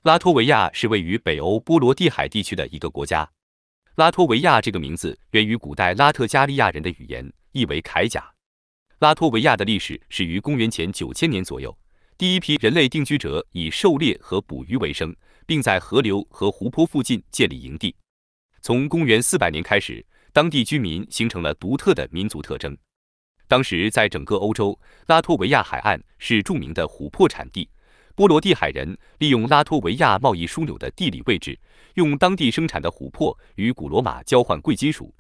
拉脱维亚是位于北欧波罗的海地区的一个国家。拉脱维亚这个名字源于古代拉特加利亚人的语言，意为铠甲。拉脱维亚的历史始于公元前9000年左右，第一批人类定居者以狩猎和捕鱼为生，并在河流和湖泊附近建立营地。从公元400年开始，当地居民形成了独特的民族特征。当时在整个欧洲，拉脱维亚海岸是著名的琥珀产地。波罗的海人利用拉脱维亚贸易枢纽的地理位置，用当地生产的琥珀与古罗马交换贵金属。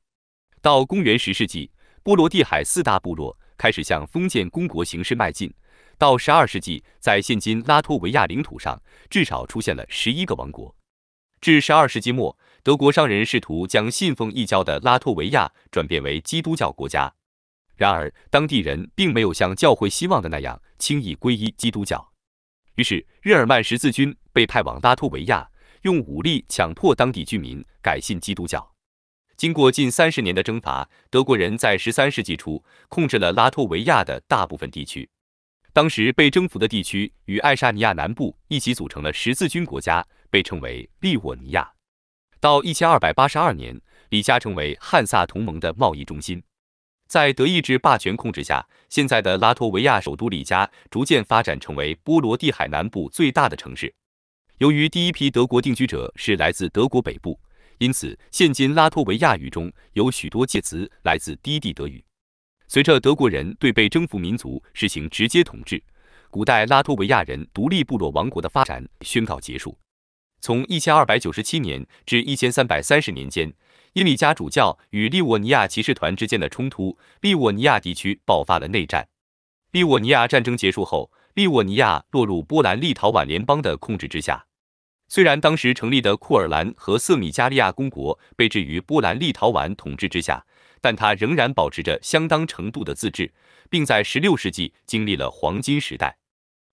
到公元10世纪，波罗的海4大部落开始向封建公国形势迈进。到12世纪，在现今拉脱维亚领土上，至少出现了11个王国。至12世纪末，德国商人试图将信奉异教的拉脱维亚转变为基督教国家。然而，当地人并没有像教会希望的那样轻易皈依基督教。于是，日耳曼十字军被派往拉脱维亚，用武力强迫当地居民改信基督教。经过近30年的征伐，德国人在13世纪初控制了拉脱维亚的大部分地区。当时被征服的地区与爱沙尼亚南部一起组成了十字军国家，被称为利沃尼亚。到1282年，里加成为汉萨同盟的贸易中心。在德意志霸权控制下，现在的拉脱维亚首都里加逐渐发展成为波罗的海南部最大的城市。由于第一批德国定居者是来自德国北部，因此现今拉脱维亚语中有许多介词来自低地德语。随着德国人对被征服民族实行直接统治，古代拉脱维亚人独立部落王国的发展宣告结束。从1297年至1330年间，因里加主教与利沃尼亚骑士团之间的冲突，利沃尼亚地区爆发了内战。利沃尼亚战争结束后，利沃尼亚落入波兰立陶宛联邦的控制之下。虽然当时成立的库尔兰和瑟米加利亚公国被置于波兰立陶宛统治之下，但它仍然保持着相当程度的自治，并在16世纪经历了黄金时代。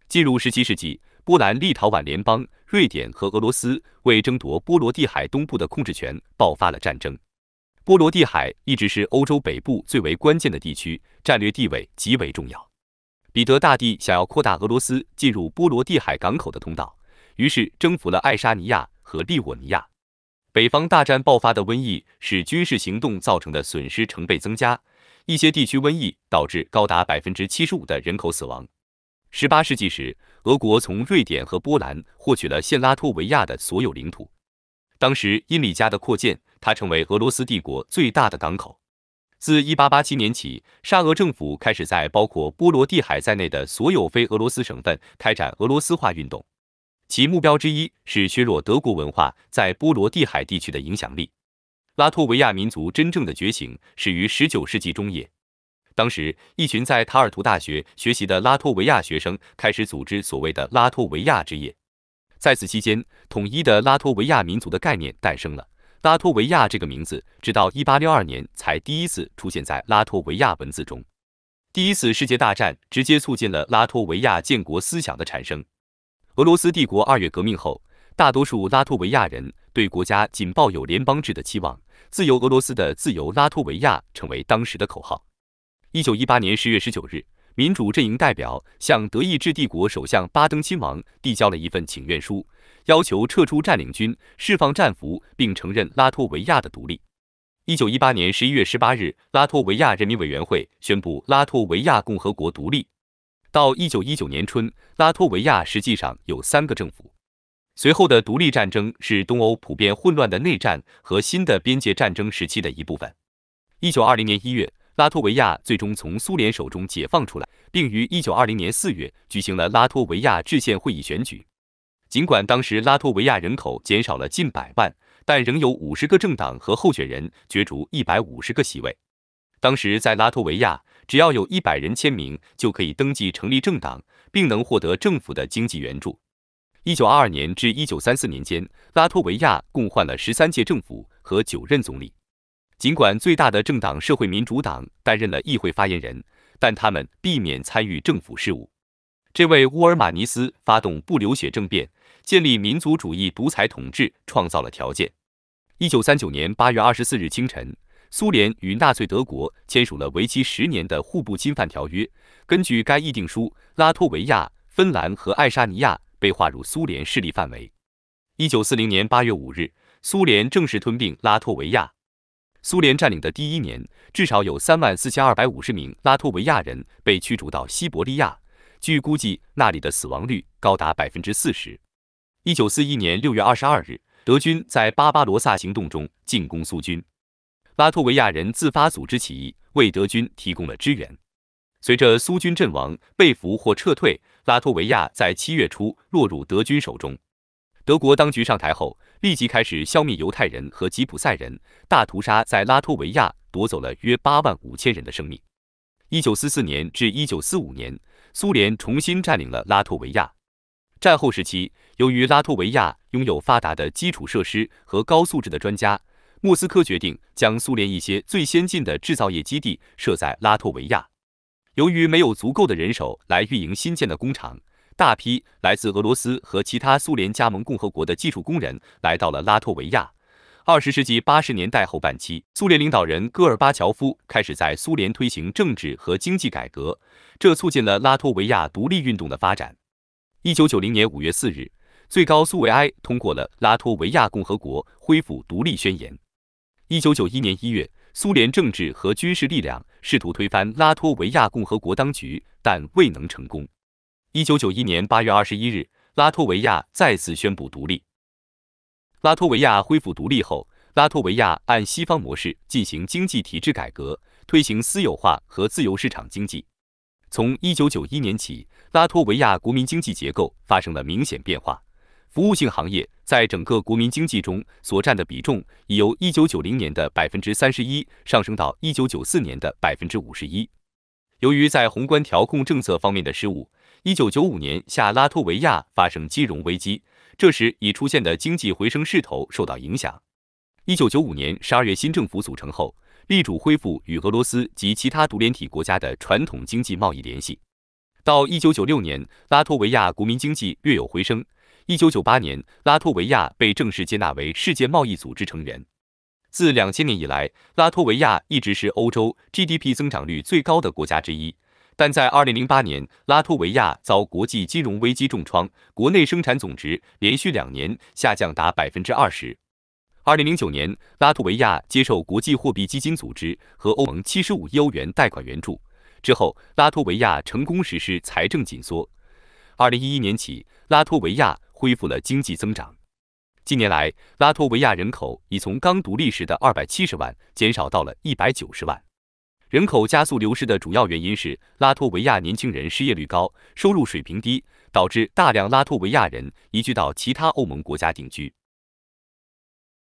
进入17世纪，波兰立陶宛联邦、瑞典和俄罗斯为争夺波罗的海东部的控制权爆发了战争。波罗的海一直是欧洲北部最为关键的地区，战略地位极为重要。彼得大帝想要扩大俄罗斯进入波罗的海港口的通道，于是征服了爱沙尼亚和利沃尼亚。北方大战爆发的瘟疫使军事行动造成的损失成倍增加，一些地区瘟疫导致高达75%的人口死亡。18世纪时，俄国从瑞典和波兰获取了现拉脱维亚的所有领土。当时因里加的扩建，它成为俄罗斯帝国最大的港口。自1887年起，沙俄政府开始在包括波罗的海在内的所有非俄罗斯省份开展俄罗斯化运动，其目标之一是削弱德国文化在波罗的海地区的影响力。拉脱维亚民族真正的觉醒始于19世纪中叶。当时，一群在塔尔图大学学习的拉脱维亚学生开始组织所谓的拉脱维亚之夜。在此期间，统一的拉脱维亚民族的概念诞生了。拉脱维亚这个名字直到1862年才第一次出现在拉脱维亚文字中。第一次世界大战直接促进了拉脱维亚建国思想的产生。俄罗斯帝国2月革命后，大多数拉脱维亚人对国家仅抱有联邦制的期望，自由俄罗斯的自由拉脱维亚成为当时的口号。1918年10月19日，民主阵营代表向德意志帝国首相巴登亲王递交了一份请愿书，要求撤出占领军，释放战俘，并承认拉脱维亚的独立。1918年11月18日，拉脱维亚人民委员会宣布拉脱维亚共和国独立。到1919年春，拉脱维亚实际上有3个政府。随后的独立战争是东欧普遍混乱的内战和新的边界战争时期的一部分。1920年1月，拉脱维亚最终从苏联手中解放出来，并于1920年4月举行了拉脱维亚制宪会议选举。尽管当时拉脱维亚人口减少了近100万，但仍有50个政党和候选人角逐150个席位。当时在拉脱维亚，只要有100人签名就可以登记成立政党，并能获得政府的经济援助。1922年至1934年间，拉脱维亚共换了13届政府和9任总理。尽管最大的政党社会民主党担任了议会发言人，但他们避免参与政府事务。这为乌尔马尼斯发动不流血政变，建立民族主义独裁统治创造了条件。1939年8月24日清晨，苏联与纳粹德国签署了为期10年的互不侵犯条约。根据该议定书，拉脱维亚、芬兰和爱沙尼亚被划入苏联势力范围。1940年8月5日，苏联正式吞并拉脱维亚。苏联占领的第一年，至少有34250名拉脱维亚人被驱逐到西伯利亚，据估计，那里的死亡率高达40%。1941年6月22日，德军在巴巴罗萨行动中进攻苏军，拉脱维亚人自发组织起义，为德军提供了支援。随着苏军阵亡、被俘或撤退，拉脱维亚在7月初落入德军手中。德国当局上台后，立即开始消灭犹太人和吉普赛人，大屠杀在拉脱维亚夺走了约85000人的生命。1944年至1945年，苏联重新占领了拉脱维亚。战后时期，由于拉脱维亚拥有发达的基础设施和高素质的专家，莫斯科决定将苏联一些最先进的制造业基地设在拉脱维亚。由于没有足够的人手来运营新建的工厂，大批来自俄罗斯和其他苏联加盟共和国的技术工人来到了拉脱维亚。20世纪80年代后半期，苏联领导人戈尔巴乔夫开始在苏联推行政治和经济改革，这促进了拉脱维亚独立运动的发展。1990年5月4日，最高苏维埃通过了拉脱维亚共和国恢复独立宣言。1991年1月，苏联政治和军事力量试图推翻拉脱维亚共和国当局，但未能成功。1991年8月21日，拉脱维亚再次宣布独立。拉脱维亚恢复独立后，拉脱维亚按西方模式进行经济体制改革，推行私有化和自由市场经济。从1991年起，拉脱维亚国民经济结构发生了明显变化，服务性行业在整个国民经济中所占的比重已由1990年的31%上升到1994年的51%。由于在宏观调控政策方面的失误，1995年夏拉脱维亚发生金融危机，这时已出现的经济回升势头受到影响。1995年12月新政府组成后，力主恢复与俄罗斯及其他独联体国家的传统经济贸易联系。到1996年，拉脱维亚国民经济略有回升。1998年，拉脱维亚被正式接纳为世界贸易组织成员。自2000年以来，拉脱维亚一直是欧洲 GDP 增长率最高的国家之一。但在2008年，拉脱维亚遭国际金融危机重创，国内生产总值连续2年下降达20%。2009年，拉脱维亚接受国际货币基金组织和欧盟75亿欧元贷款援助之后，拉脱维亚成功实施财政紧缩。2011年起，拉脱维亚恢复了经济增长。近年来，拉脱维亚人口已从刚独立时的270万减少到了190万。人口加速流失的主要原因是拉脱维亚年轻人失业率高，收入水平低，导致大量拉脱维亚人移居到其他欧盟国家定居。